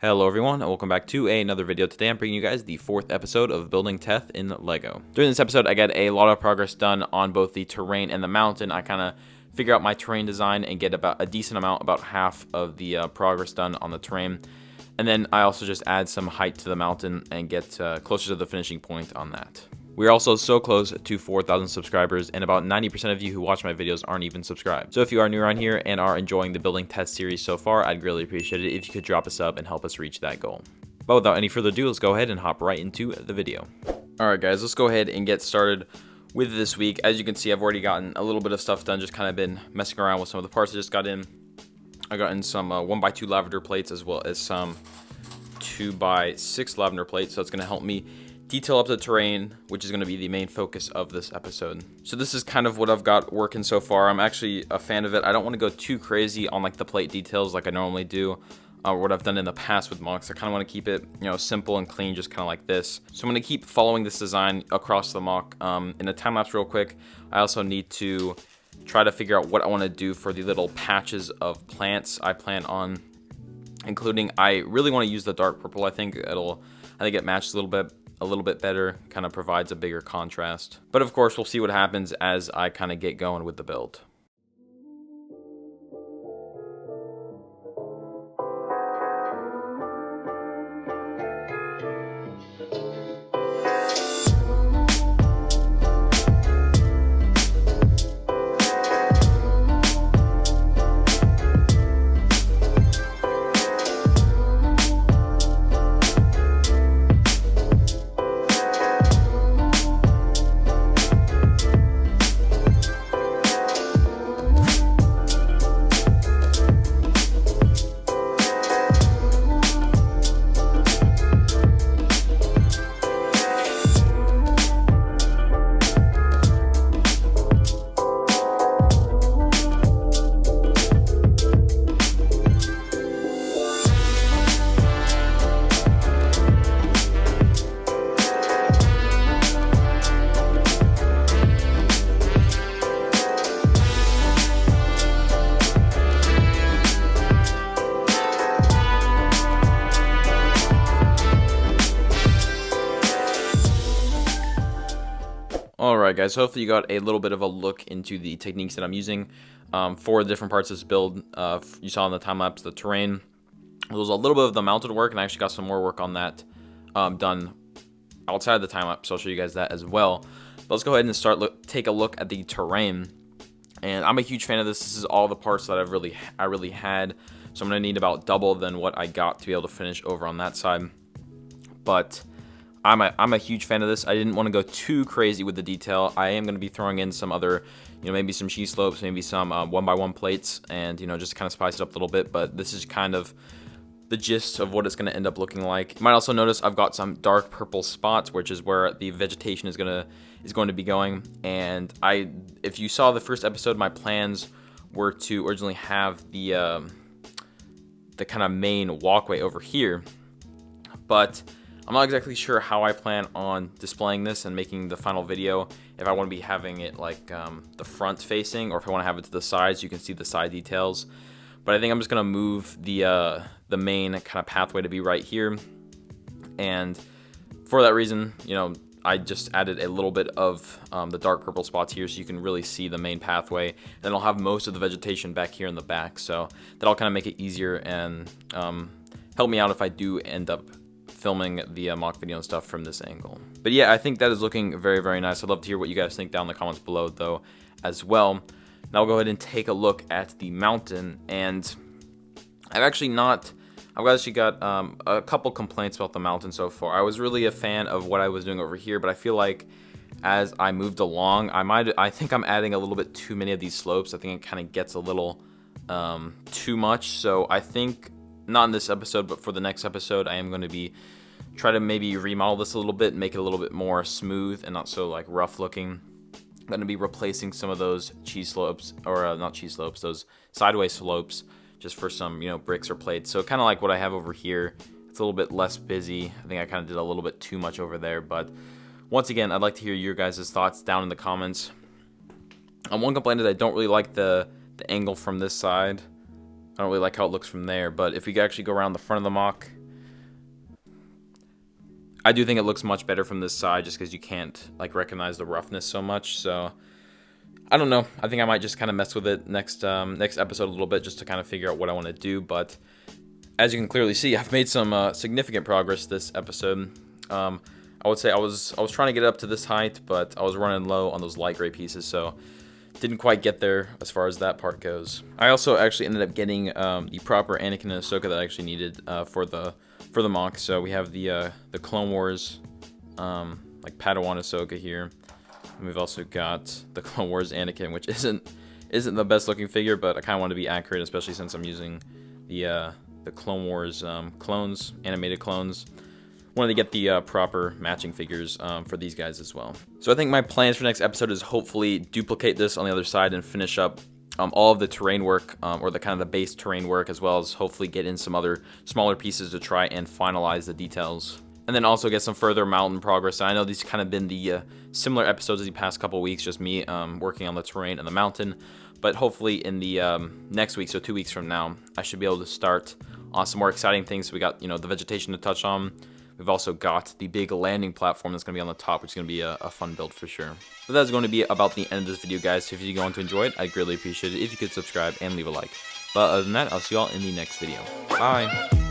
Hello everyone, and welcome back to another video. Today I'm bringing you guys the 4th episode of building Teth in LEGO. During this episode, I got a lot of progress done on both the terrain and the mountain. I kind of figure out my terrain design and get about a decent amount, about half of the progress done on the terrain. And then I also just add some height to the mountain and get closer to the finishing point on that. We're also so close to 4,000 subscribers, and about 90% of you who watch my videos aren't even subscribed. So if you are new around here and are enjoying the Building Teth series so far, I'd really appreciate it if you could drop a sub and help us reach that goal. But without any further ado, let's go ahead and hop right into the video. Alright guys, let's go ahead and get started with this week. As you can see, I've already gotten a little bit of stuff done, just kind of been messing around with some of the parts I just got in. I got in some 1x2 lavender plates as well as some 2x6 lavender plates, so it's going to help me detail up the terrain, which is going to be the main focus of this episode. So this is kind of what I've got working so far. I'm actually a fan of it. I don't want to go too crazy on like the plate details like I normally do, or what I've done in the past with MOCs. I kind of want to keep it, simple and clean, just kind of like this. So I'm going to keep following this design across the MOC. In a time lapse real quick, I also need to try to figure out what I want to do for the little patches of plants I plan on including. I really want to use the dark purple. I think it matches a little bit better, kind of provides a bigger contrast. But of course, we'll see what happens as I kind of get going with the build. Alright guys, hopefully you got a little bit of a look into the techniques that I'm using for the different parts of this build. You saw in the time lapse the terrain. There was a little bit of the mountain work, and I actually got some more work on that done outside the time lapse, so I'll show you guys that as well. But let's go ahead and take a look at the terrain. And I'm a huge fan of this. This is all the parts that I really had, so I'm going to need about double than what I got to be able to finish over on that side. But I'm a huge fan of this. I didn't want to go too crazy with the detail. I am going to be throwing in some other, maybe some cheese slopes, maybe some 1x1 plates, and just kind of spice it up a little bit. But this is kind of the gist of what it's going to end up looking like. You might also notice I've got some dark purple spots, which is where the vegetation is going to be going. And if you saw the first episode, my plans were to originally have the kind of main walkway over here, but I'm not exactly sure how I plan on displaying this and making the final video. If I want to be having it like the front facing, or if I want to have it to the sides, you can see the side details. But I think I'm just gonna move the main kind of pathway to be right here. And for that reason, I just added a little bit of the dark purple spots here, so you can really see the main pathway. Then I'll have most of the vegetation back here in the back, so that'll kind of make it easier and help me out if I do end up filming the MOC video and stuff from this angle. But yeah, I think that is looking very, very nice. I'd love to hear what you guys think down in the comments below though as well. Now we'll go ahead and take a look at the mountain, and I've actually got a couple complaints about the mountain so far. I was really a fan of what I was doing over here, but I feel like as I moved along, I think I'm adding a little bit too many of these slopes. I think it kind of gets a little too much. So I think, not in this episode, but for the next episode, I am going to try to maybe remodel this a little bit, make it a little bit more smooth and not so like rough looking. I'm going to be replacing some of those cheese slopes, or not cheese slopes, those sideways slopes, just for some bricks or plates. So kind of like what I have over here. It's a little bit less busy. I think I kind of did a little bit too much over there, but once again, I'd like to hear your guys' thoughts down in the comments. One complaint is I don't really like the angle from this side. I don't really like how it looks from there, but if we could actually go around the front of the MOC, I do think it looks much better from this side just because you can't like recognize the roughness so much. So I don't know. I think I might just kind of mess with it next episode a little bit just to kind of figure out what I want to do. But as you can clearly see, I've made some significant progress this episode. I would say I was trying to get it up to this height, but I was running low on those light gray pieces, so didn't quite get there as far as that part goes. I also actually ended up getting the proper Anakin and Ahsoka that I actually needed for the mock. So we have the Clone Wars like Padawan Ahsoka here. And we've also got the Clone Wars Anakin, which isn't the best looking figure, but I kind of want to be accurate, especially since I'm using the Clone Wars clones, animated clones. Wanted to get the proper matching figures for these guys as well. So I think my plans for next episode is hopefully duplicate this on the other side and finish up all of the terrain work, or the kind of the base terrain work, as well as hopefully get in some other smaller pieces to try and finalize the details. And then also get some further mountain progress. I know these kind of been the similar episodes of the past couple weeks, just me working on the terrain and the mountain. But hopefully in the next week, so 2 weeks from now, I should be able to start on some more exciting things. So we got, the vegetation to touch on. We've also got the big landing platform that's going to be on the top, which is going to be a fun build for sure. But that's going to be about the end of this video, guys. So if you're going to enjoy it, I'd greatly appreciate it if you could subscribe and leave a like. But other than that, I'll see you all in the next video. Bye!